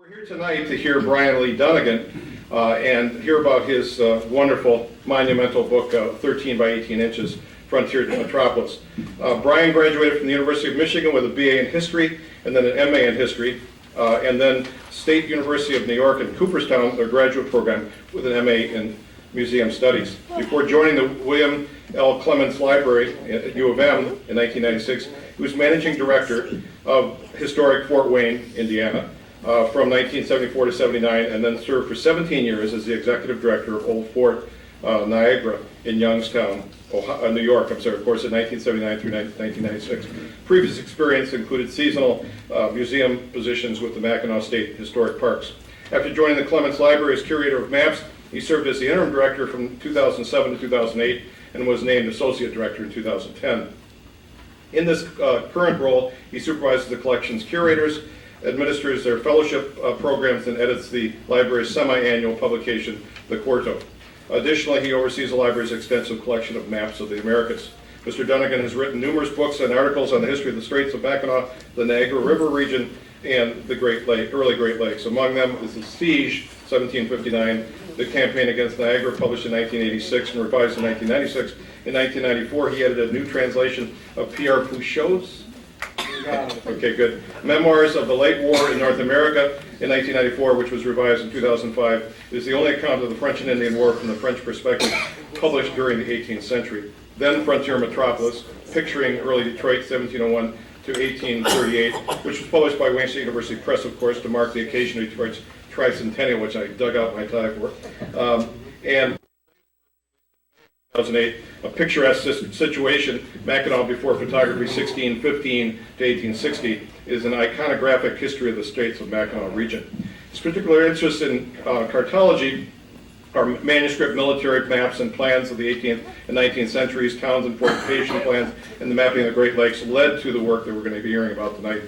We're here tonight to hear Brian Leigh Dunnigan and hear about his wonderful monumental book, 13 by 18 inches, Frontier to Metropolis. Brian graduated from the University of Michigan with a BA in History and then an MA in History, and then State University of New York in Cooperstown, their graduate program, with an MA in Museum Studies. Before joining the William L. Clements Library at U of M in 1996, he was managing director of historic Fort Wayne, Indiana, from 1974 to 79, and then served for 17 years as the executive director of Old Fort Niagara in Youngstown, New York, of course, in 1979 through 1996. Previous experience included seasonal museum positions with the Mackinac State Historic Parks. After joining the Clements Library as curator of maps, he served as the interim director from 2007 to 2008 and was named associate director in 2010. In this current role, he supervises the collection's curators, administers their fellowship programs, and edits the library's semi-annual publication, The Quarto. Additionally, he oversees the library's extensive collection of maps of the Americas. Mr. Dunnigan has written numerous books and articles on the history of the Straits of Mackinac, the Niagara River region, and the early Great Lakes. Among them is The Siege, 1759, The Campaign Against Niagara, published in 1986 and revised in 1996. In 1994, he edited a new translation of Pierre Pouchot's Okay, good. Memoirs of the Late War in North America in 1994, which was revised in 2005. It is the only account of the French and Indian War from the French perspective published during the 18th century. Then Frontier Metropolis, picturing early Detroit, 1701 to 1838, which was published by Wayne State University Press, of course, to mark the occasion of Detroit's tricentennial, which I dug out my tie for. And 2008, a picturesque situation, Mackinac before photography, 1615 to 1860, is an iconographic history of the Straits of Mackinac region. His particular interest in cartology are manuscript military maps and plans of the 18th and 19th centuries, towns and fortification plans, and the mapping of the Great Lakes led to the work that we're going to be hearing about tonight.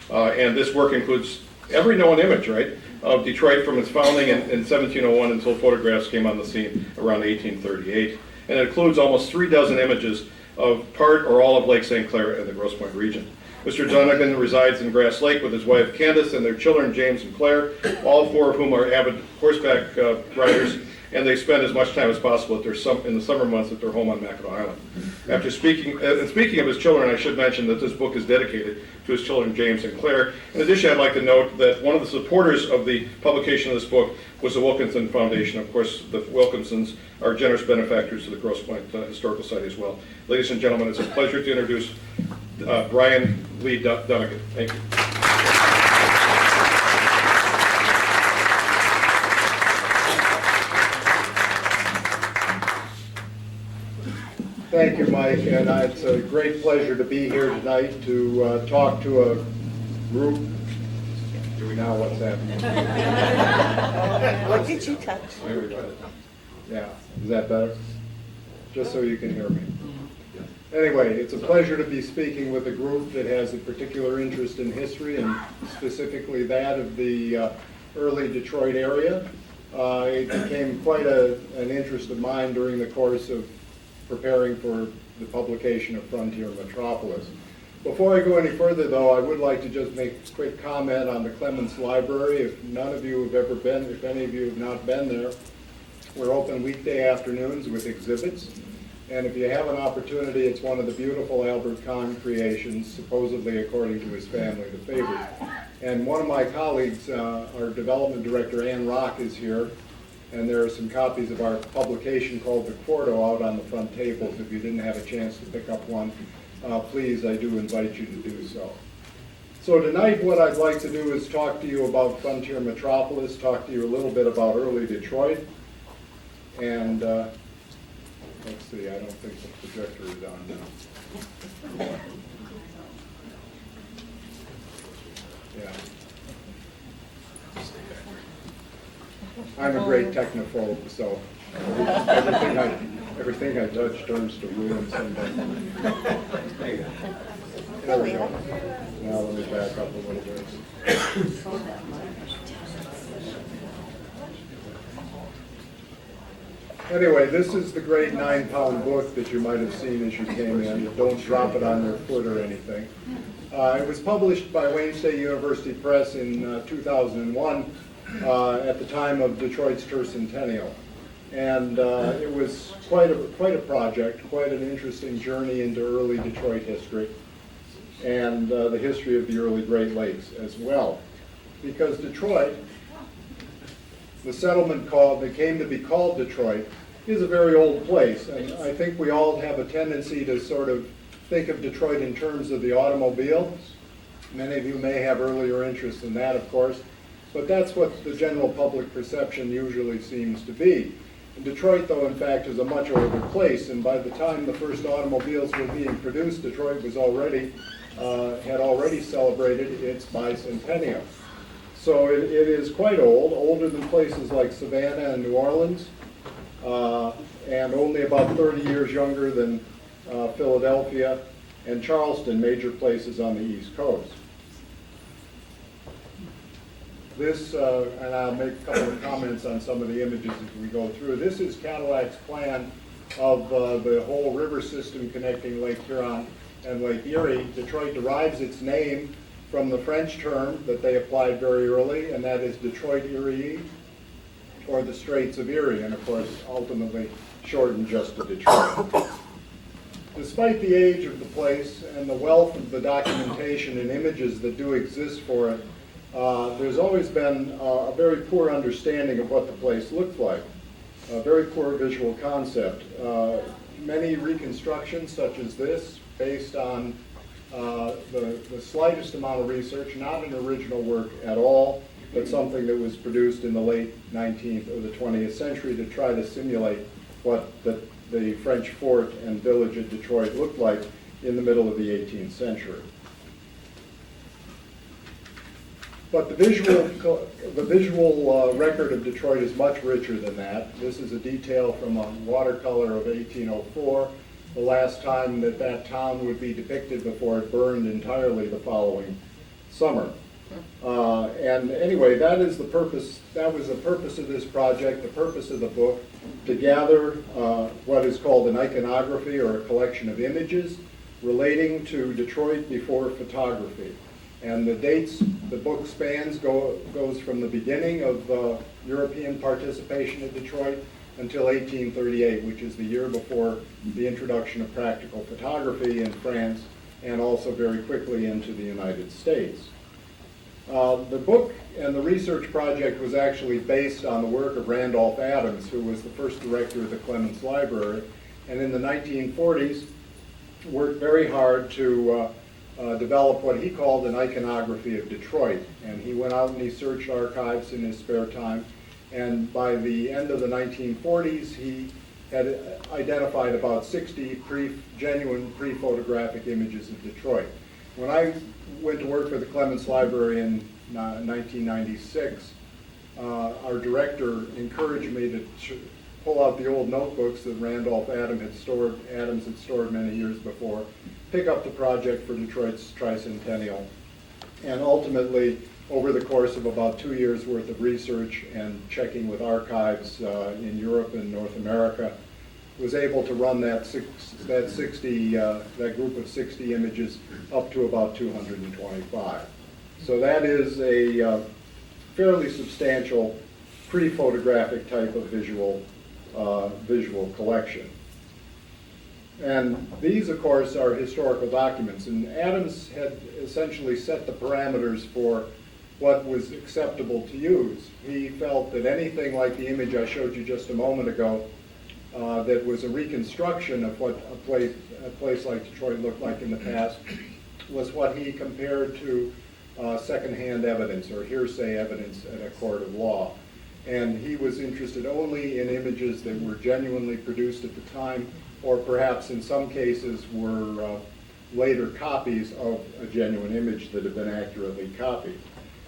And this work includes every known image, right, of Detroit from its founding in 1701 until photographs came on the scene around 1838. And it includes almost 36 images of part or all of Lake St. Clair and the Grosse Pointe region. Mr. Dunnigan resides in Grass Lake with his wife Candace and their children James and Claire, all four of whom are avid horseback riders, and they spend as much time as possible in the summer months at their home on Mackinac Island. After speaking of his children, I should mention that this book is dedicated to his children James and Claire. In addition, I'd like to note that one of the supporters of the publication of this book was the Wilkinson Foundation. Of course, the Wilkinsons are generous benefactors to the Grosse Pointe Historical Society as well. Ladies and gentlemen, it's a pleasure to introduce Brian Leigh Dunnigan. Thank you. Thank you, Mike, and it's a great pleasure to be here tonight to talk to a group. Do we know what's happening? What did you touch? Yeah, is that better? Just so you can hear me. Anyway, it's a pleasure to be speaking with a group that has a particular interest in history, and specifically that of the early Detroit area. It became quite an interest of mine during the course of preparing for the publication of Frontier Metropolis. Before I go any further, though, I would like to just make a quick comment on the Clements Library. If none of you have ever been, if any of you have not been there, we're open weekday afternoons with exhibits. And if you have an opportunity, it's one of the beautiful Albert Kahn creations, supposedly, according to his family, the favorite. And one of my colleagues, our development director, Ann Rock, is here. And there are some copies of our publication called The Quarto out on the front tables. If you didn't have a chance to pick up one, please, I do invite you to do so. So tonight what I'd like to do is talk to you about Frontier Metropolis, talk to you a little bit about early Detroit. And let's see, I don't think the projector is on now. Yeah. I'm a great technophobe, so everything I touch turns to ruin someday. There we go. Now let me back up a little bit. Anyway, this is the great 9-pound book that you might have seen as you came in. Don't drop it on your foot or anything. It was published by Wayne State University Press in 2001 at the time of Detroit's tercentennial. And it was quite a project, quite an interesting journey into early Detroit history and the history of the early Great Lakes as well. Because Detroit, the settlement that came to be called Detroit, is a very old place. And I think we all have a tendency to sort of think of Detroit in terms of the automobile. Many of you may have earlier interest in that, of course, but that's what the general public perception usually seems to be. And Detroit, though, in fact, is a much older place, and by the time the first automobiles were being produced, Detroit was had already celebrated its bicentennial. So it is quite old, older than places like Savannah and New Orleans, and only about 30 years younger than Philadelphia and Charleston, major places on the East Coast. This, and I'll make a couple of comments on some of the images as we go through. This is Cadillac's plan of the whole river system connecting Lake Huron and Lake Erie. Detroit derives its name from the French term that they applied very early, and that is Detroit Erie, or the Straits of Erie, and of course ultimately shortened just to Detroit. Despite the age of the place and the wealth of the documentation and images that do exist for it, there's always been a very poor understanding of what the place looked like, a very poor visual concept. Many reconstructions such as this, based on the slightest amount of research, not an original work at all, but something that was produced in the late 19th or the 20th century to try to simulate what the French fort and village of Detroit looked like in the middle of the 18th century. But the visual record of Detroit is much richer than that. This is a detail from a watercolor of 1804, the last time that town would be depicted before it burned entirely the following summer. And anyway, that was the purpose of this project, the purpose of the book, to gather what is called an iconography, or a collection of images relating to Detroit before photography. And the dates the book spans goes from the beginning of European participation in Detroit until 1838, which is the year before the introduction of practical photography in France, and also very quickly into the United States. The book and the research project was actually based on the work of Randolph Adams, who was the first director of the Clements Library, and in the 1940s worked very hard to develop what he called an iconography of Detroit. And he went out and he searched archives in his spare time, and by the end of the 1940s he had identified about 60 genuine pre-photographic images of Detroit. When I went to work for the Clements Library in 1996, our director encouraged me to pull out the old notebooks that Randolph Adams had stored many years before, pick up the project for Detroit's tricentennial, and ultimately, over the course of about 2 years worth of research and checking with archives in Europe and North America, was able to run that group of 60 images up to about 225. So that is a fairly substantial pre-photographic type of visual collection. And these, of course, are historical documents. And Adams had essentially set the parameters for what was acceptable to use. He felt that anything like the image I showed you just a moment ago, that was a reconstruction of what a place like Detroit looked like in the past, was what he compared to secondhand evidence or hearsay evidence at a court of law. And he was interested only in images that were genuinely produced at the time, or perhaps in some cases were later copies of a genuine image that had been accurately copied.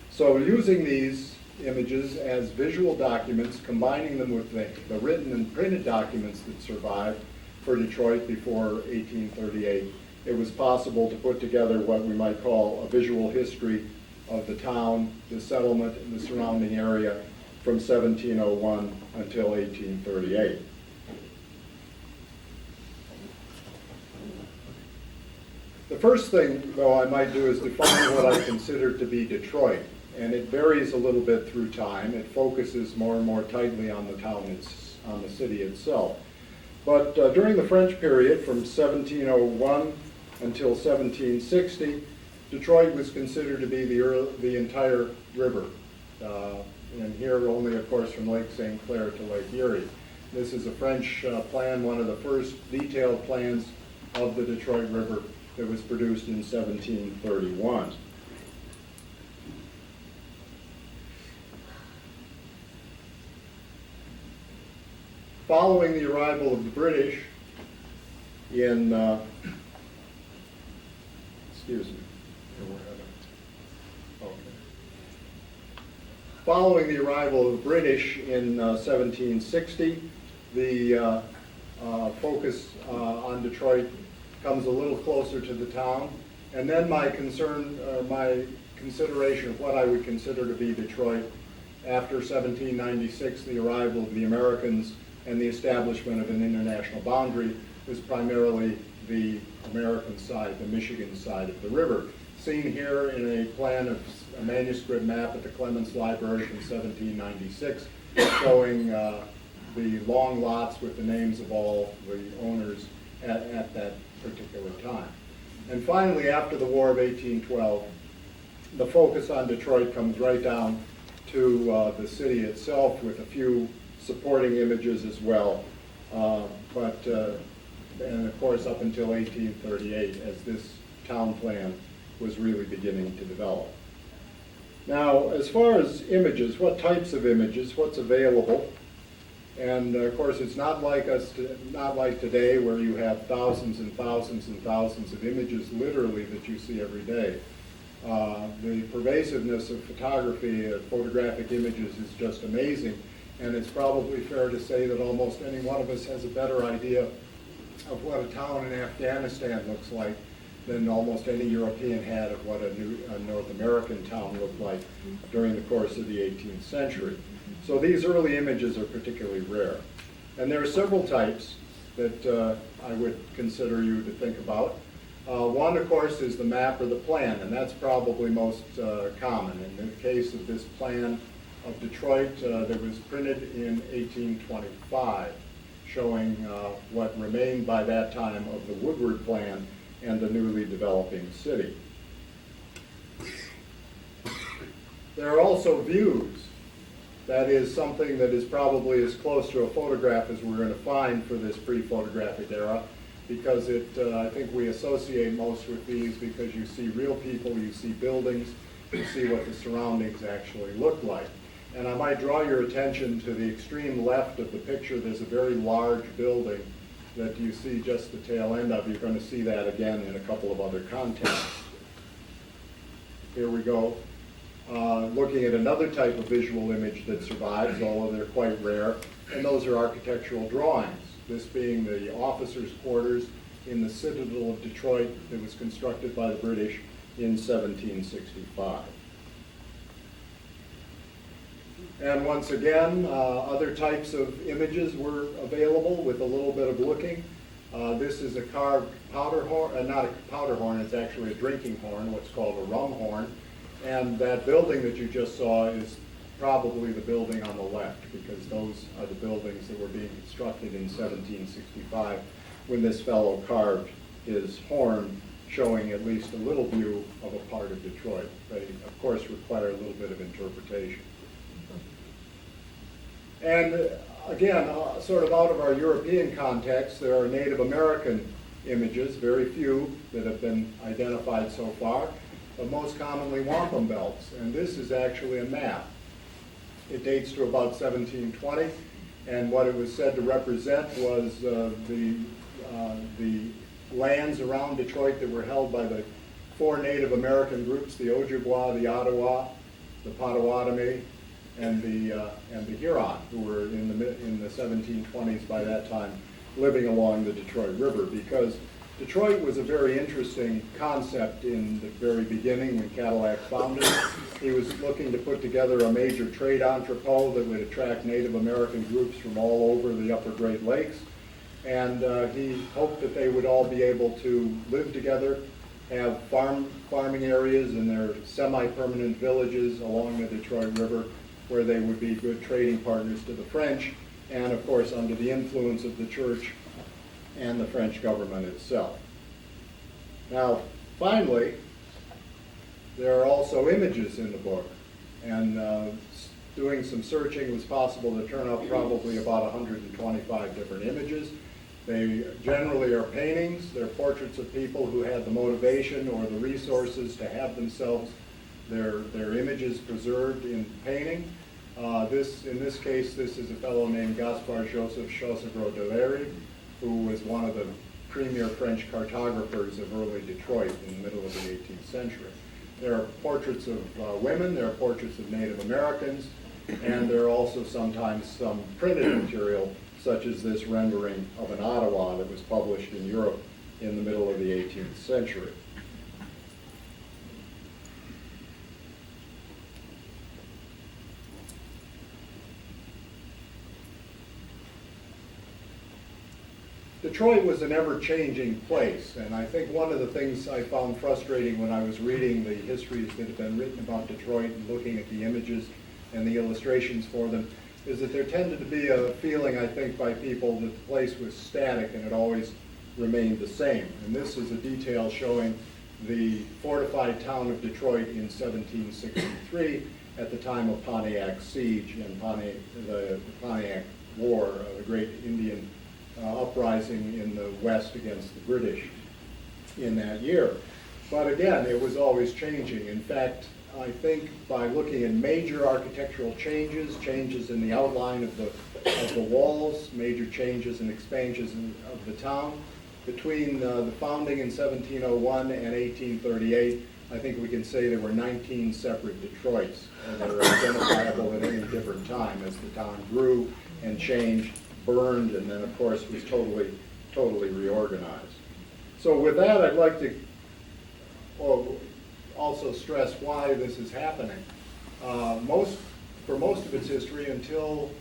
So using these images as visual documents, combining them with the written and printed documents that survived for Detroit before 1838, it was possible to put together what we might call a visual history of the town, the settlement, and the surrounding area from 1701 until 1838. The The first thing, though, I might do is define what I consider to be Detroit. And it varies a little bit through time. It focuses more and more tightly on the town, on the city itself. But during the French period, from 1701 until 1760, Detroit was considered to be the entire river. And here only, of course, from Lake St. Clair to Lake Erie. This is a French plan, one of the first detailed plans of the Detroit River that was produced in 1731. Following the arrival of the British in, excuse me, following the arrival of the British in 1760, the focus on Detroit comes a little closer to the town, and then my consideration of what I would consider to be Detroit after 1796, the arrival of the Americans and the establishment of an international boundary was primarily the American side, the Michigan side of the river. Seen here in a plan of a manuscript map at the Clements Library from 1796, showing the long lots with the names of all the owners at that particular time. And finally, after the War of 1812, the focus on Detroit comes right down to the city itself with a few supporting images as well, and of course up until 1838 as this town plan was really beginning to develop. Now, as far as images, what types of images, what's available, and of course it's not like today where you have thousands and thousands and thousands of images literally that you see every day. The pervasiveness of photography, photographic images is just amazing. And it's probably fair to say that almost any one of us has a better idea of what a town in Afghanistan looks like than almost any European had of what a North American town looked like during the course of the 18th century. So these early images are particularly rare. And there are several types that I would consider you to think about. One, of course, is the map or the plan, and that's probably most common. In the case of this plan of Detroit that was printed in 1825, showing what remained by that time of the Woodward plan and the newly developing city. There are also views. That is something that is probably as close to a photograph as we're going to find for this pre-photographic era, because I think we associate most with these because you see real people, you see buildings, you see what the surroundings actually look like. And I might draw your attention to the extreme left of the picture. There's a very large building that you see just the tail end of. You're going to see that again in a couple of other contexts. Here we go. Looking at another type of visual image that survives, although they're quite rare, and those are architectural drawings. This being the officers' quarters in the Citadel of Detroit that was constructed by the British in 1765. And once again, other types of images were available with a little bit of looking. This is a carved powder horn, not a powder horn, it's actually a drinking horn, what's called a rum horn. And that building that you just saw is probably the building on the left, because those are the buildings that were being constructed in 1765 when this fellow carved his horn, showing at least a little view of a part of Detroit. They, of course, require a little bit of interpretation. And again, sort of out of our European context, there are Native American images, very few that have been identified so far, but most commonly wampum belts. And this is actually a map. It dates to about 1720, and what it was said to represent was the lands around Detroit that were held by the four Native American groups, the Ojibwa, the Ottawa, the Potawatomi, and the Huron, who were in the 1720s by that time living along the Detroit River, because Detroit was a very interesting concept in the very beginning when Cadillac founded it. He was looking to put together a major trade entrepot that would attract Native American groups from all over the upper Great Lakes. And he hoped that they would all be able to live together have farming areas and their semi-permanent villages along the Detroit River where they would be good trading partners to the French, and of course under the influence of the church and the French government itself. Now, finally, there are also images in the book, and doing some searching, it was possible to turn up probably about 125 different images. They generally are paintings. They're portraits of people who had the motivation or the resources to have themselves, their images preserved in painting. In this case, this is a fellow named Gaspard Joseph Chaussegros de Léry, who was one of the premier French cartographers of early Detroit in the middle of the 18th century. There are portraits of women, there are portraits of Native Americans, and there are also sometimes some printed material, such as this rendering of an Ottawa that was published in Europe in the middle of the 18th century. Detroit was an ever-changing place, and I think one of the things I found frustrating when I was reading the histories that have been written about Detroit and looking at the images and the illustrations for them is that there tended to be a feeling, I think, by people that the place was static and it always remained the same. And this is a detail showing the fortified town of Detroit in 1763 at the time of Pontiac's siege and the Pontiac War, the great Indian uprising in the West against the British in that year. But again, it was always changing. In fact, I think by looking at major architectural changes, changes in the outline of the walls, major changes and expansions of the town, between the founding in 1701 and 1838, I think we can say there were 19 separate Detroits that are identifiable at any different time as the town grew and changed, burned, and then of course was totally reorganized. So with that, I'd like to also stress why this is happening. For most of its history, until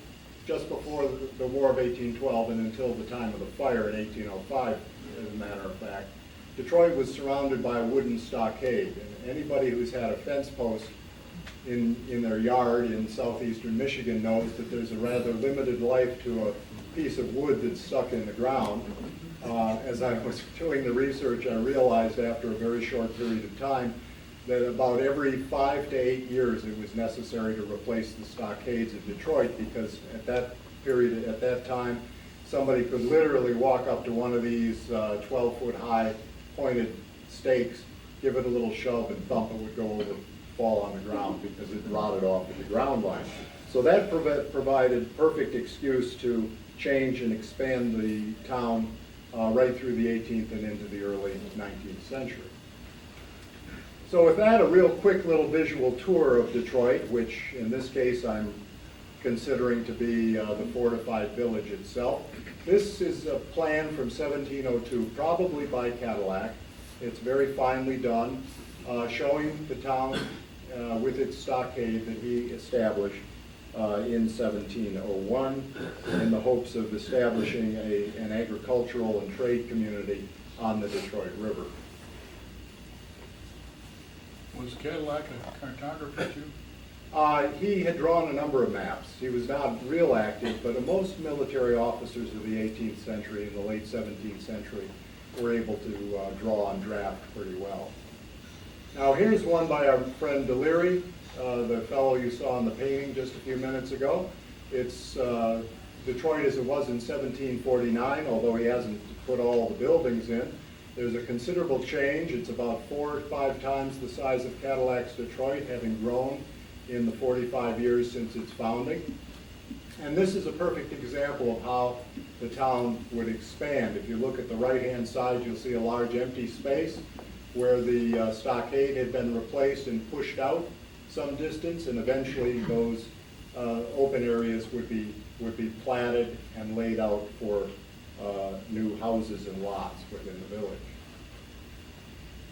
just before the War of 1812 and until the time of the fire in 1805, as a matter of fact, Detroit was surrounded by a wooden stockade. And anybody who's had a fence post in their yard in southeastern Michigan knows that there's a rather limited life to a piece of wood that's stuck in the ground. As I was doing the research, I realized after a very short period of time that about every 5 to 8 years it was necessary to replace the stockades of Detroit, because at that period, at that time, somebody could literally walk up to one of these 12-foot high pointed stakes, give it a little shove and thump, it would go over, fall on the ground because it rotted off at the ground line. So that provided perfect excuse to change and expand the town right through the 18th and into the early 19th century. So with that, a real quick little visual tour of Detroit, which in this case I'm considering to be the Fortified Village itself. This is a plan from 1702, probably by Cadillac. It's very finely done, showing the town with its stockade that he established in 1701 in the hopes of establishing an agricultural and trade community on the Detroit River. Was Cadillac a cartographer too? He had drawn a number of maps. He was not real active, but most military officers of the 18th century and the late 17th century were able to draw and draft pretty well. Now here's one by our friend de Léry, the fellow you saw in the painting just a few minutes ago. It's Detroit as it was in 1749, although he hasn't put all the buildings in. There's a considerable change. It's about 4 or 5 times the size of Cadillac's Detroit, having grown in the 45 years since its founding. And this is a perfect example of how the town would expand. If you look at the right-hand side, you'll see a large empty space where the stockade had been replaced and pushed out some distance, and eventually those open areas would be platted and laid out for new houses and lots within the village.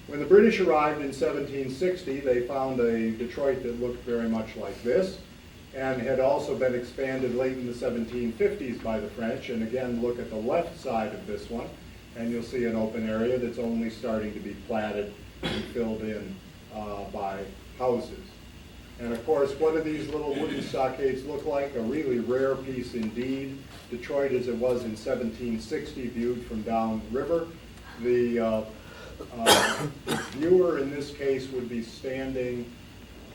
When the British arrived in 1760, they found a Detroit that looked very much like this, and had also been expanded late in the 1750s by the French. And again, look at the left side of this one. and you'll see an open area that's only starting to be platted and filled in by houses. And of course, what do these little wooden stockades look like? A really rare piece indeed. Detroit as it was in 1760, viewed from downriver. The viewer in this case would be standing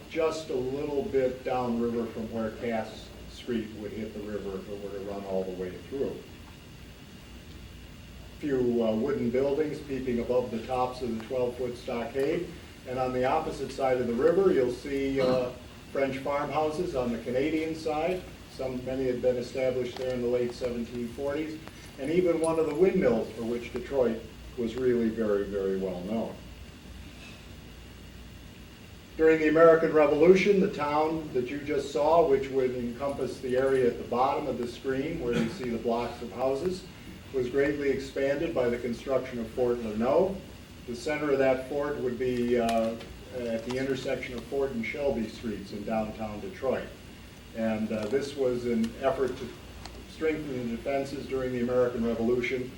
just a little bit downriver from where Cass Street would hit the river if it were to run all the way through. A few wooden buildings peeping above the tops of the 12-foot stockade. And on the opposite side of the river, you'll see French farmhouses on the Canadian side. Many had been established there in the late 1740s. And even one of the windmills for which Detroit was really very, very well known. During the American Revolution, the town that you just saw, which would encompass the area at the bottom of the screen where you see the blocks of houses, was greatly expanded by the construction of Fort Leno. The center of that fort would be at the intersection of Fort and Shelby Streets in downtown Detroit. And this was an effort to strengthen the defenses during the American Revolution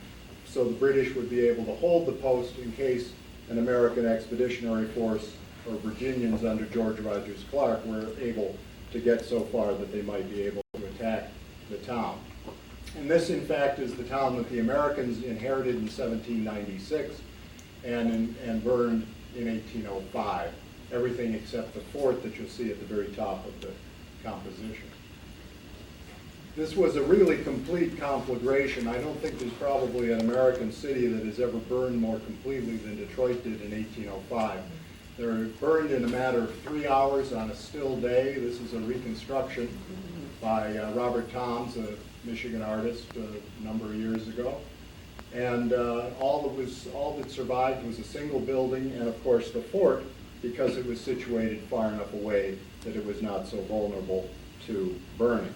so the British would be able to hold the post in case an American expeditionary force or Virginians under George Rogers Clark were able to get so far that they might be able to attack the town. And this, in fact, is the town that the Americans inherited in 1796 and burned in 1805. Everything except the fort that you'll see at the very top of the composition. This was a really complete conflagration. I don't think there's probably an American city that has ever burned more completely than Detroit did in 1805. They were burned in a matter of 3 hours on a still day. This is a reconstruction by Robert Toms, a Michigan artist, a number of years ago. And all that survived was a single building and, of course, the fort, because it was situated far enough away that it was not so vulnerable to burning.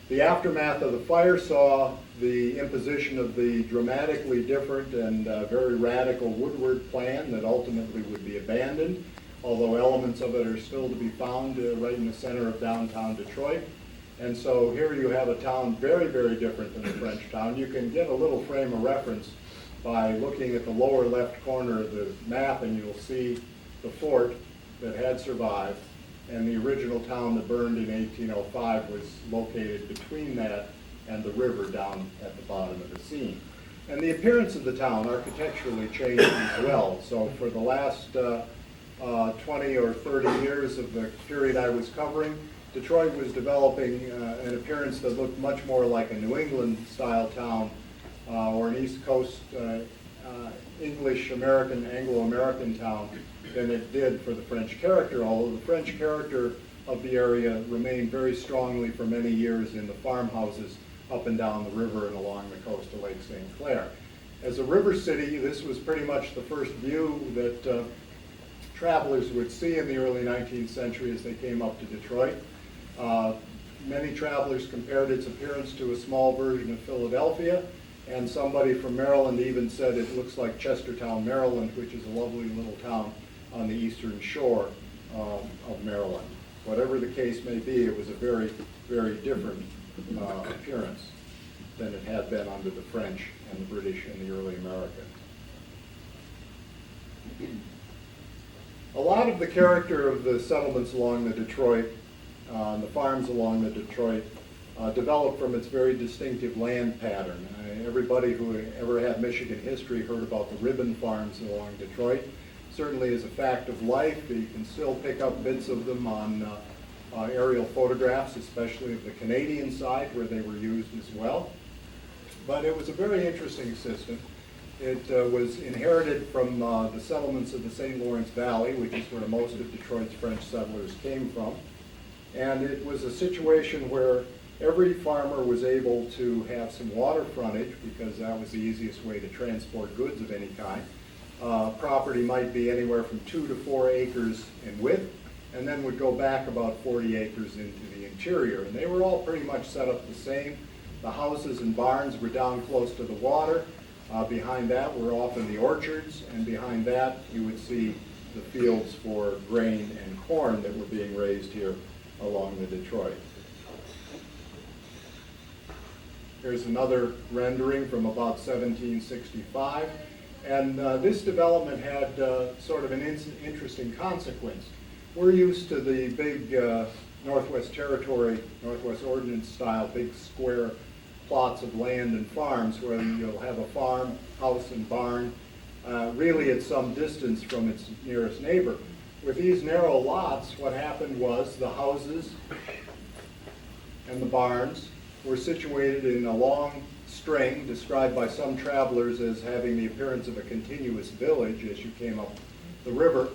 The aftermath of the fire saw the imposition of the dramatically different and very radical Woodward plan that ultimately would be abandoned, although elements of it are still to be found right in the center of downtown Detroit. And so here you have a town very, very different than the French town. You can get a little frame of reference by looking at the lower left corner of the map, and you'll see the fort that had survived, and the original town that burned in 1805 was located between that and the river down at the bottom of the scene. And the appearance of the town architecturally changed as well. So for the last 20 or 30 years of the period I was covering, Detroit was developing an appearance that looked much more like a New England-style town or an East Coast English-American, Anglo-American town than it did for the French character, although the French character of the area remained very strongly for many years in the farmhouses up and down the river and along the coast of Lake St. Clair. As a river city, this was pretty much the first view that travelers would see in the early 19th century as they came up to Detroit. Many travelers compared its appearance to a small version of Philadelphia, and somebody from Maryland even said it looks like Chestertown, Maryland, which is a lovely little town on the eastern shore of Maryland. Whatever the case may be, it was a very, very different appearance than it had been under the French and the British and the early Americans. A lot of the character of the settlements along the Detroit, the farms along the Detroit, developed from its very distinctive land pattern. Everybody who ever had Michigan history heard about the ribbon farms along Detroit. Certainly as a fact of life, you can still pick up bits of them on aerial photographs, especially of the Canadian side where they were used as well. But it was a very interesting system. It was inherited from the settlements of the St. Lawrence Valley, which is where most of Detroit's French settlers came from. And it was a situation where every farmer was able to have some water frontage because that was the easiest way to transport goods of any kind. Property might be anywhere from 2 to 4 acres in width, and then would go back about 40 acres into the interior. And they were all pretty much set up the same. The houses and barns were down close to the water. Behind that were often the orchards, and behind that you would see the fields for grain and corn that were being raised here along the Detroit. Here's another rendering from about 1765. And this development had sort of an interesting consequence. We're used to the big Northwest Territory, Northwest Ordinance style, big square plots of land and farms where you'll have a farm, house, and barn, really at some distance from its nearest neighbor. With these narrow lots, what happened was the houses and the barns were situated in a long string, described by some travelers as having the appearance of a continuous village as you came up the river.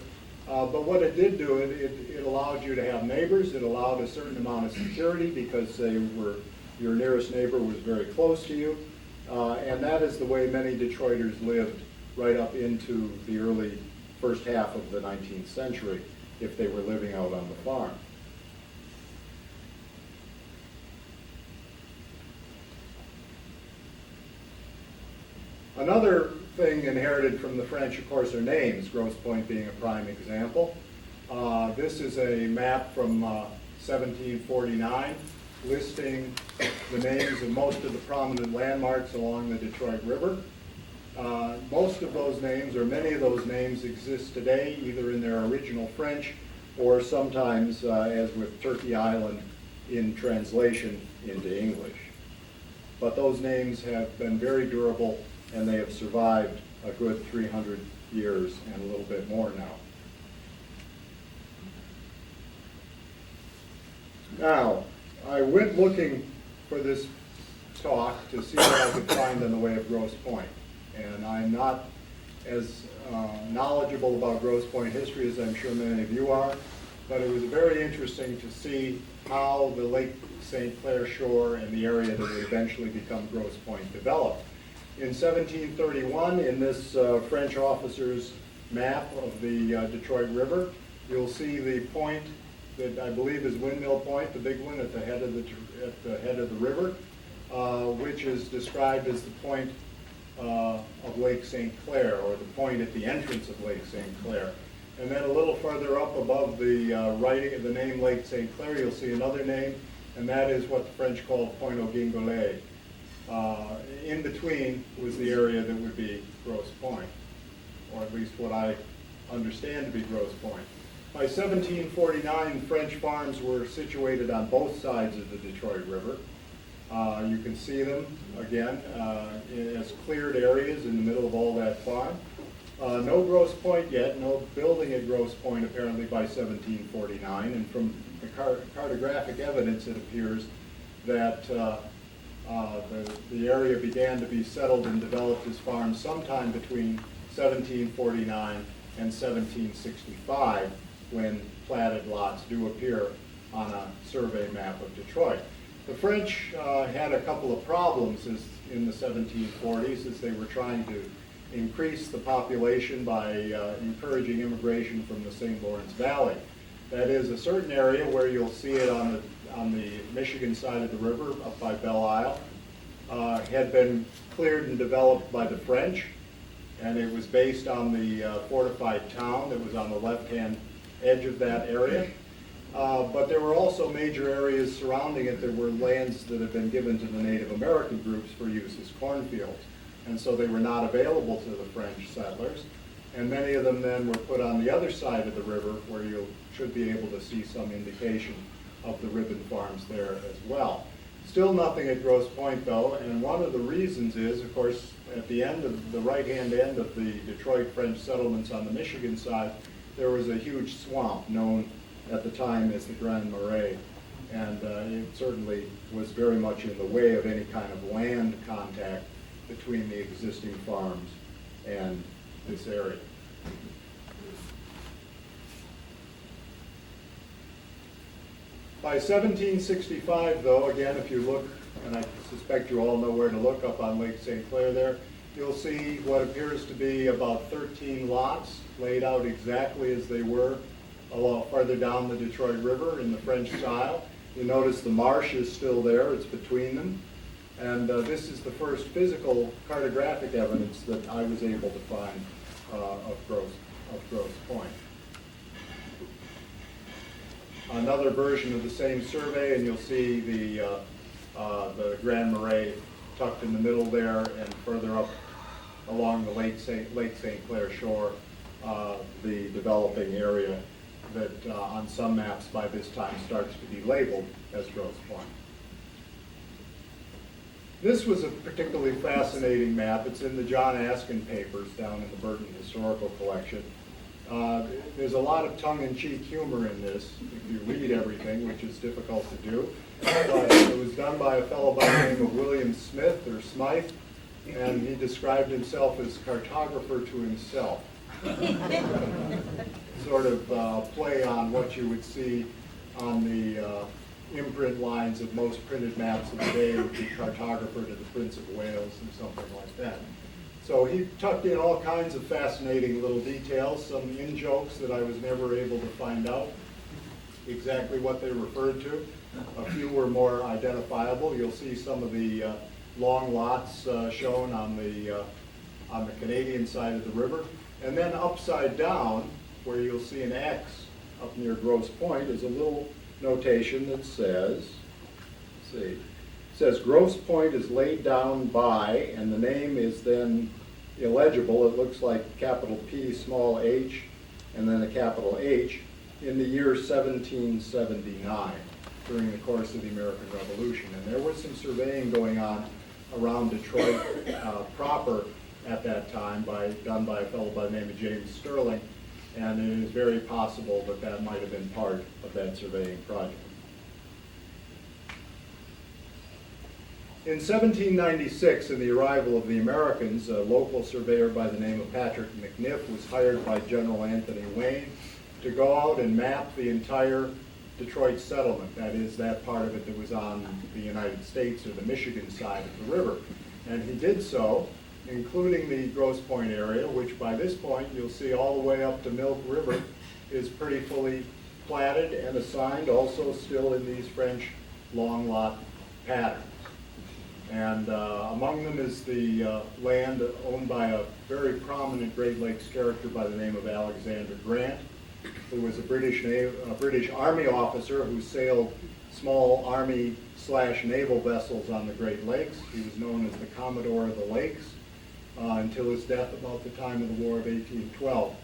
But what it did do, it allowed you to have neighbors. It allowed a certain amount of security because your nearest neighbor was very close to you. And that is the way many Detroiters lived right up into the early first half of the 19th century, if they were living out on the farm. Another thing inherited from the French, of course, are names, Grosse Pointe being a prime example. This is a map from 1749 listing the names of most of the prominent landmarks along the Detroit River. Most of those names, or many of those names, exist today either in their original French or sometimes, as with Turkey Island, in translation into English. But those names have been very durable and they have survived a good 300 years and a little bit more now. Now, I went looking for this talk to see what I could find in the way of Grosse Pointe. And I'm not as knowledgeable about Grosse Pointe history as I'm sure many of you are, but it was very interesting to see how the Lake St. Clair shore and the area that would eventually become Grosse Pointe developed. In 1731, in this French officer's map of the Detroit River, you'll see the point that I believe is Windmill Point, the big one at the head of the river, which is described as the point of Lake St. Clair, or the point at the entrance of Lake St. Clair. And then a little further up above the writing of the name Lake St. Clair, you'll see another name, and that is what the French called Point au Guingolet. In between was the area that would be Grosse Pointe, or at least what I understand to be Grosse Pointe. By 1749, French farms were situated on both sides of the Detroit River. You can see them, again, as cleared areas in the middle of all that farm. No Grosse Pointe yet, no building at Grosse Pointe apparently by 1749, and from the cartographic evidence it appears that the area began to be settled and developed as farms sometime between 1749 and 1765, when platted lots do appear on a survey map of Detroit. The French had a couple of problems in the 1740s as they were trying to increase the population by encouraging immigration from the St. Lawrence Valley. That is a certain area where you'll see it on the Michigan side of the river up by Belle Isle, had been cleared and developed by the French, and it was based on the fortified town that was on the left-hand edge of that area. But there were also major areas surrounding it that were lands that had been given to the Native American groups for use as cornfields. And so they were not available to the French settlers. And many of them then were put on the other side of the river, where you should be able to see some indication of the ribbon farms there as well. Still nothing at Grosse Pointe though, and one of the reasons is, of course, at the end of the right-hand end of the Detroit French settlements on the Michigan side, there was a huge swamp known at the time as the Grand Marais, and it certainly was very much in the way of any kind of land contact between the existing farms and this area. By 1765, though, again, if you look, and I suspect you all know where to look up on Lake St. Clair there, you'll see what appears to be about 13 lots laid out exactly as they were a lot farther down the Detroit River in the French style. You notice the marsh is still there, it's between them. And this is the first physical cartographic evidence that I was able to find of Grosse Pointe. Another version of the same survey, and you'll see the Grand Marais tucked in the middle there, and further up along the Lake St. Clair shore, the developing area that on some maps by this time starts to be labeled as Grosse Pointe. This was a particularly fascinating map. It's in the John Askin papers down in the Burton Historical Collection. There's a lot of tongue-in-cheek humor in this, if you read everything, which is difficult to do. But it was done by a fellow by the name of William Smith, or Smythe, and he described himself as cartographer to himself. Sort of play on what you would see on the imprint lines of most printed maps of the day. It would be cartographer to the Prince of Wales and something like that. So he tucked in all kinds of fascinating little details, some in-jokes that I was never able to find out exactly what they referred to. A few were more identifiable. You'll see some of the long lots shown on the Canadian side of the river. And then upside down, where you'll see an X up near Grosse Pointe, is a little notation that says, let's see, it says Grosse Pointe is laid down by, and the name is then illegible. It looks like capital P, small h, and then a capital H, in the year 1779, during the course of the American Revolution. And there was some surveying going on around Detroit proper at that time, done by a fellow by the name of James Sterling, and it is very possible that that might have been part of that surveying project. In 1796, in the arrival of the Americans, a local surveyor by the name of Patrick McNiff was hired by General Anthony Wayne to go out and map the entire Detroit settlement, that is, that part of it that was on the United States or the Michigan side of the river. And he did so, including the Grosse Pointe area, which by this point you'll see all the way up to Milk River is pretty fully platted and assigned, also still in these French long lot patterns. And among them is the land owned by a very prominent Great Lakes character by the name of Alexander Grant, who was a British Army officer who sailed small Army/naval vessels on the Great Lakes. He was known as the Commodore of the Lakes until his death about the time of the War of 1812.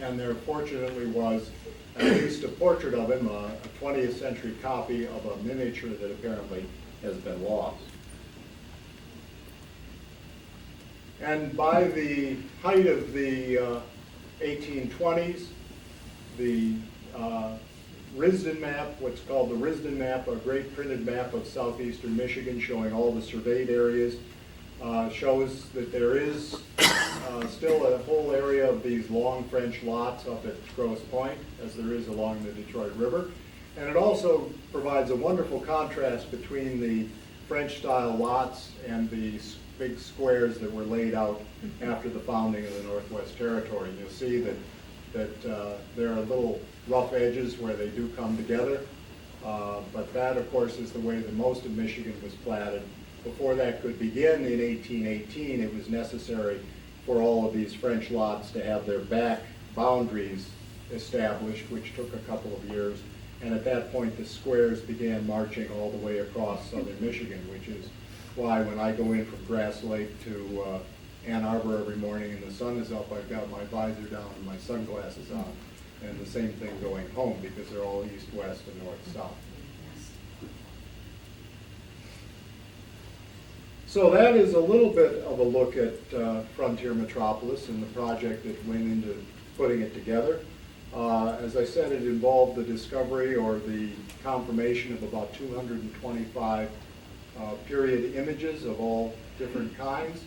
And there fortunately was at least a portrait of him, a 20th century copy of a miniature that apparently has been lost. And by the height of the 1820s, the Risdon map, what's called the Risdon map, a great printed map of southeastern Michigan showing all the surveyed areas, shows that there is still a whole area of these long French lots up at Grosse Pointe, as there is along the Detroit River. And it also provides a wonderful contrast between the French-style lots and the big squares that were laid out after the founding of the Northwest Territory. And you'll see that there are little rough edges where they do come together, but that, of course, is the way that most of Michigan was platted. Before that could begin in 1818, it was necessary for all of these French lots to have their back boundaries established, which took a couple of years. And at that point, the squares began marching all the way across southern Michigan, which is why when I go in from Grass Lake to Ann Arbor every morning and the sun is up, I've got my visor down and my sunglasses on. And the same thing going home, because they're all east, west, and north, south. So that is a little bit of a look at Frontier Metropolis and the project that went into putting it together. As I said, it involved the discovery or the confirmation of about 225 period images of all different kinds.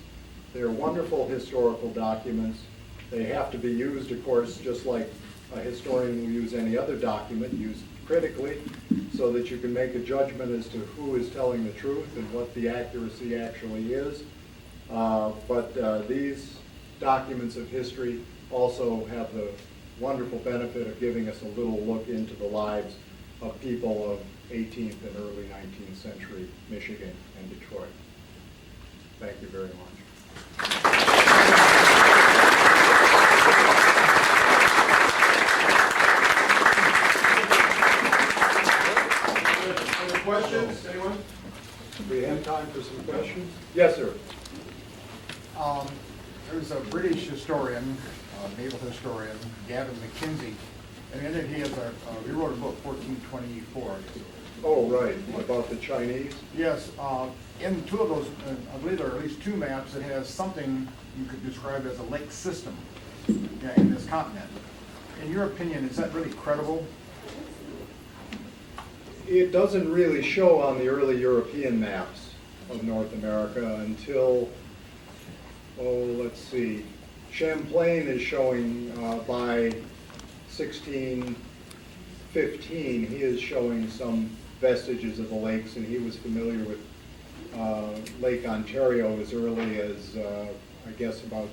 They're wonderful historical documents. They have to be used, of course, just like a historian will use any other document, used critically, so that you can make a judgment as to who is telling the truth and what the accuracy actually is. But these documents of history also have the wonderful benefit of giving us a little look into the lives of people of 18th and early 19th century Michigan and Detroit. Thank you very much. Any questions, anyone? We have time time for some questions. Yes, sir. There's a British historian, naval historian, Gavin McKenzie, and in it he wrote a book, 1424. Oh, right, about the Chinese. Yes, in two of those, I believe there are at least two maps that has something you could describe as a lake system in this continent. In your opinion, is that really credible? It doesn't really show on the early European maps of North America until, let's see, Champlain is showing by 1615, he is showing some vestiges of the lakes, and he was familiar with Lake Ontario as early as, I guess, about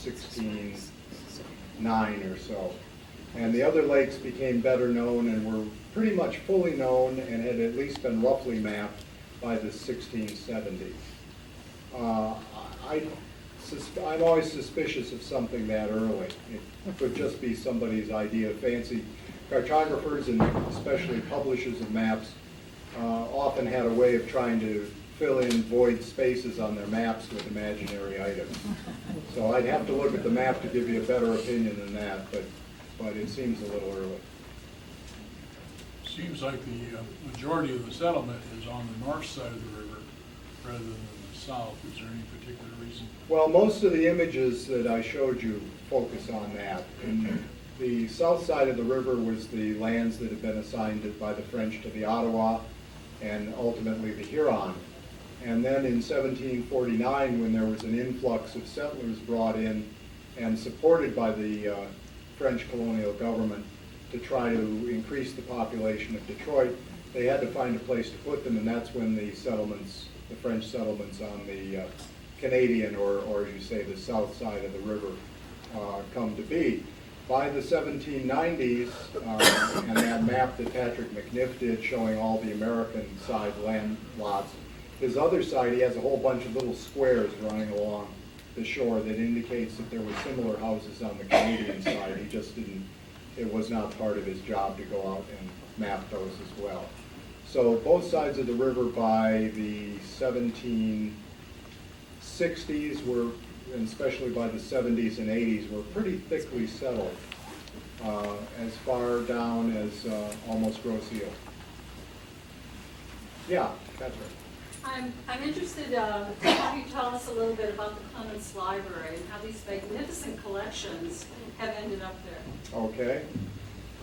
1609 or so. And the other lakes became better known and were pretty much fully known and had at least been roughly mapped by the 1670s. I'm always suspicious of something that early. It could just be somebody's idea. Fancy cartographers and especially publishers of maps often had a way of trying to fill in void spaces on their maps with imaginary items. So I'd have to look at the map to give you a better opinion than that, but it seems a little early. Seems like the majority of the settlement is on the north side of the river rather than the south. Is there any particular reason? Well, most of the images that I showed you focus on that. And the south side of the river was the lands that had been assigned by the French to the Ottawa and ultimately the Huron. And then in 1749, when there was an influx of settlers brought in and supported by the French colonial government to try to increase the population of Detroit, they had to find a place to put them, and that's when the settlements, the French settlements on the Canadian, or as you say, the south side of the river, come to be. By the 1790s, and that map that Patrick McNiff did showing all the American side land lots, his other side, he has a whole bunch of little squares running along the shore that indicates that there were similar houses on the Canadian side. He just didn't, it was not part of his job to go out and map those as well. So both sides of the river by the 1760s were, and especially by the 70s and 80s, were pretty thickly settled, as far down as almost Grosse Pointe. Yeah, that's right. I'm interested to have you tell us a little bit about the Clements Library and how these magnificent collections have ended up there. Okay.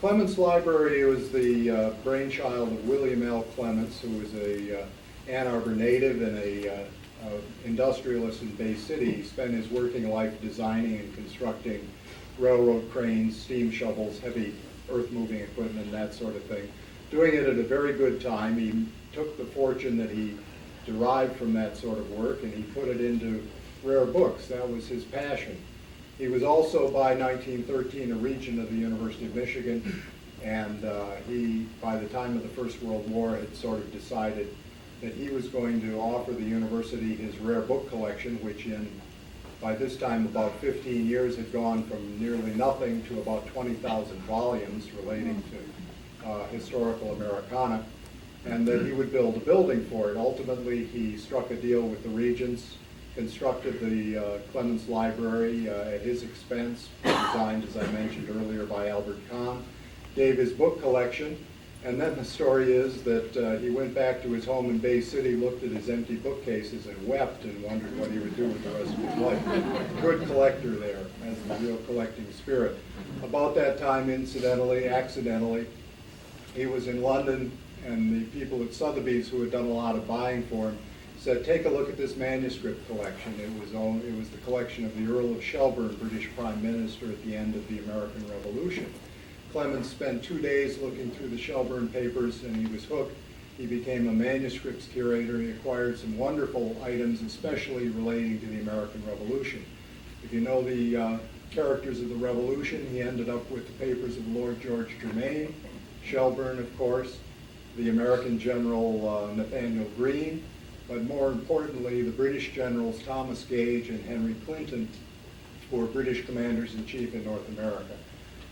Clements Library was the brainchild of William L. Clements, who was a Ann Arbor native and a industrialist in Bay City. He spent his working life designing and constructing railroad cranes, steam shovels, heavy earth-moving equipment, that sort of thing. Doing it at a very good time. He took the fortune that he derived from that sort of work and he put it into rare books. That was his passion. He was also, by 1913, a regent of the University of Michigan, and he, by the time of the First World War, had sort of decided that he was going to offer the university his rare book collection, which by this time, about 15 years, had gone from nearly nothing to about 20,000 volumes relating to historical Americana, and that he would build a building for it. Ultimately, he struck a deal with the regents, constructed the Clements Library at his expense, designed, as I mentioned earlier, by Albert Kahn, gave his book collection, and then the story is that he went back to his home in Bay City, looked at his empty bookcases and wept and wondered what he would do with the rest of his life. Good collector there, has a real collecting spirit. About that time, incidentally, accidentally, he was in London, and the people at Sotheby's, who had done a lot of buying for him, said, take a look at this manuscript collection. It was the collection of the Earl of Shelburne, British Prime Minister at the end of the American Revolution. Clements spent 2 days looking through the Shelburne papers, and he was hooked. He became a manuscripts curator. He acquired some wonderful items, especially relating to the American Revolution. If you know the characters of the Revolution, he ended up with the papers of Lord George Germain, Shelburne, of course, the American General Nathaniel Greene, but more importantly, the British generals Thomas Gage and Henry Clinton, who were British commanders-in-chief in North America.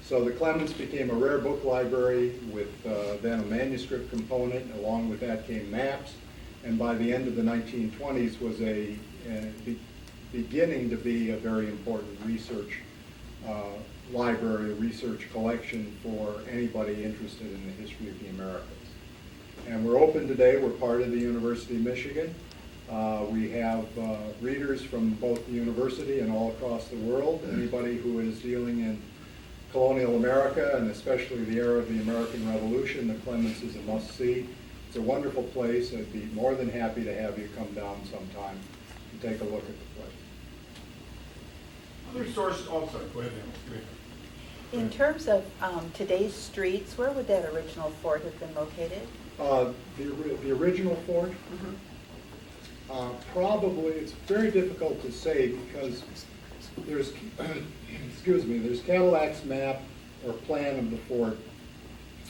So the Clements became a rare book library with then a manuscript component. Along with that came maps. and by the end of the 1920s was beginning to be a very important research library, research collection for anybody interested in the history of the Americas. And we're open today. We're part of the University of Michigan. We have readers from both the university and all across the world. Anybody who is dealing in colonial America, and especially the era of the American Revolution, the Clements is a must-see. It's a wonderful place. I'd be more than happy to have you come down sometime and take a look at the place. Other sources, oh, sorry, go ahead, Ann. Go ahead. In terms of today's streets, where would that original fort have been located? The original fort? Probably, it's very difficult to say because there's, excuse me, there's Cadillac's map or plan of the fort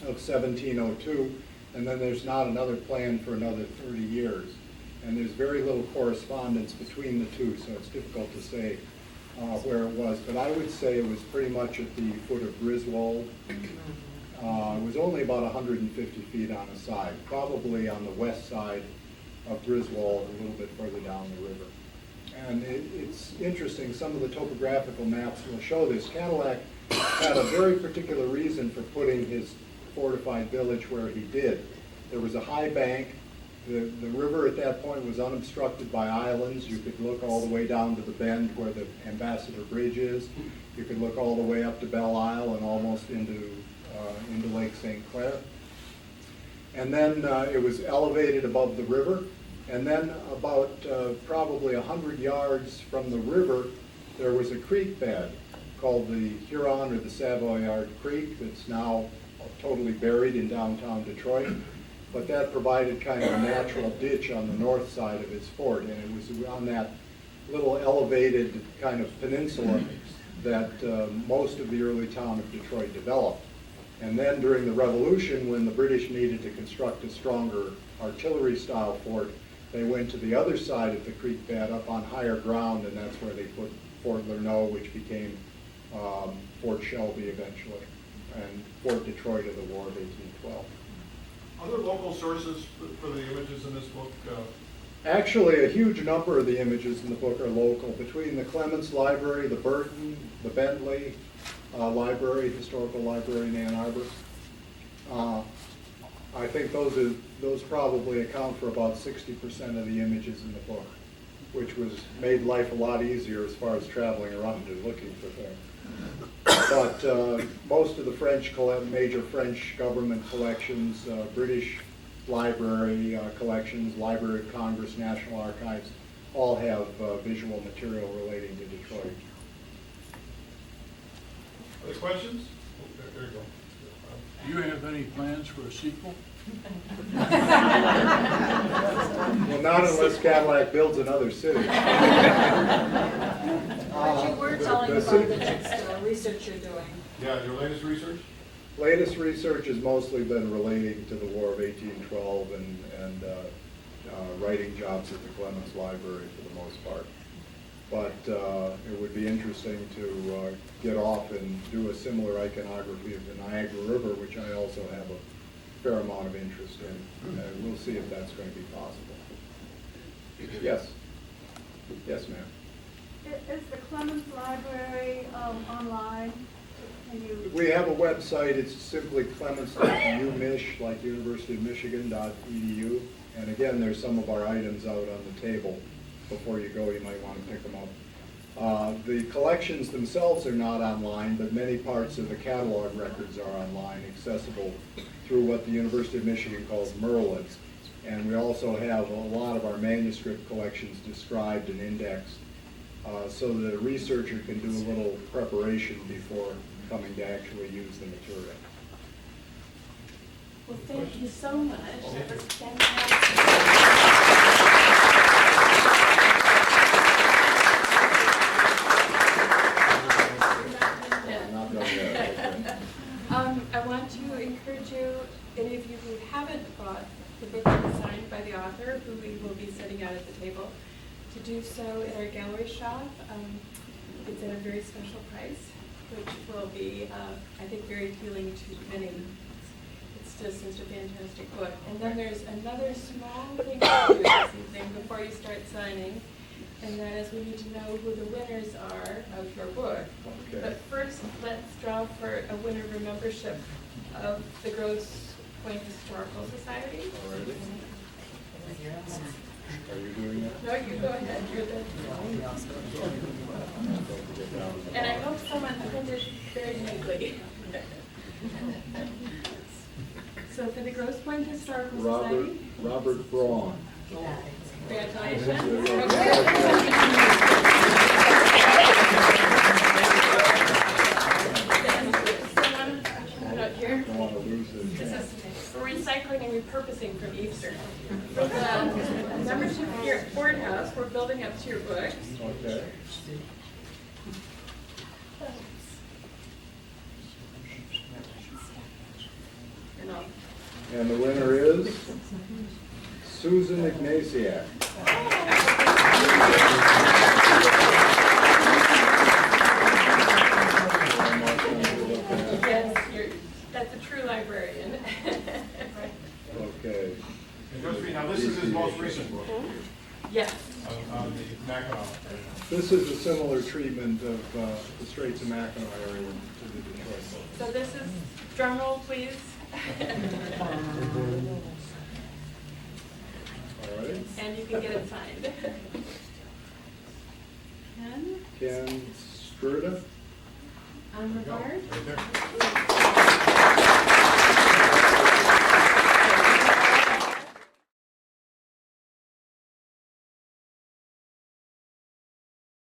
of 1702, and then there's not another plan for another 30 years. And there's very little correspondence between the two, so it's difficult to say where it was. But I would say it was pretty much at the foot of Griswold. It was only about 150 feet on a side, probably on the west side of Griswold, a little bit further down the river. And it's interesting, some of the topographical maps will show this. Cadillac had a very particular reason for putting his fortified village where he did. There was a high bank. The river at that point was unobstructed by islands. You could look all the way down to the bend where the Ambassador Bridge is. You could look all the way up to Belle Isle and almost into Lake St. Clair. And then it was elevated above the river. And then about probably 100 yards from the river, there was a creek bed called the Huron or the Savoyard Creek that's now totally buried in downtown Detroit. But that provided kind of a natural ditch on the north side of his fort, and it was on that little elevated kind of peninsula that most of the early town of Detroit developed. And then during the Revolution, when the British needed to construct a stronger artillery-style fort, they went to the other side of the creek bed up on higher ground, and that's where they put Fort Leno, which became Fort Shelby eventually, and Fort Detroit of the War of 1812. Other local sources for the images in this book? Actually, a huge number of the images in the book are local. Between the Clements Library, the Burton, the Bentley Library, Historical Library in Ann Arbor, I think those probably account for about 60% of the images in the book, which made life a lot easier as far as traveling around and looking for things. But most of the major French government collections, British library collections, Library of Congress, National Archives, all have visual material relating to Detroit. Other questions? Oh, there you go. Do you have any plans for a sequel? Well, not unless Cadillac builds another city. But you were telling about the next research you're doing. Yeah, your latest research? Latest research has mostly been relating to the War of 1812 and writing jobs at the Clements Library for the most part. But it would be interesting to get off and do a similar iconography of the Niagara River, which I also have a fair amount of interest in. We'll see if that's going to be possible. Yes. Yes, ma'am. Is the Clements Library online? Can you... We have a website. It's simply clements.umich, like University of Michigan.edu. And again, there's some of our items out on the table. Before you go, you might want to pick them up. The collections themselves are not online, but many parts of the catalog records are online, accessible through what the University of Michigan calls Merlin. And we also have a lot of our manuscript collections described and indexed, so that a researcher can do a little preparation before coming to actually use the material. Well, thank you so much. That was fantastic. I want to encourage you, any of you who haven't bought the book signed by the author, who we will be setting out at the table, to do so in our gallery shop. It's at a very special price, which will be, I think, very appealing to many. It's It's just a fantastic book. And then there's another small thing to do this evening before you start signing, and that is we need to know who the winners are of your book. Okay. But first, let's draw for a winner of a membership of the Grosse Pointe Historical Society. Alrighty. Are you doing that? No, you go ahead. You're the... And I hope someone printed very neatly. So for the Grosse Pointe Historical Society. Robert Braun. Congratulations. Someone out here. Don't want to lose it. This is for recycling and repurposing from Easter. For the membership here at Ford House, we're building up to your books. Okay. And the winner is Susan Ignatiak. Yes, that's a true librarian. Okay. Now, this is his most recent book. Yes. On the Mackinac. This is a similar treatment of the Straits of Mackinac area to the Detroit book. So this is, drum roll please. All right. And you can get it signed. Ken? Ken Skruda. On the board.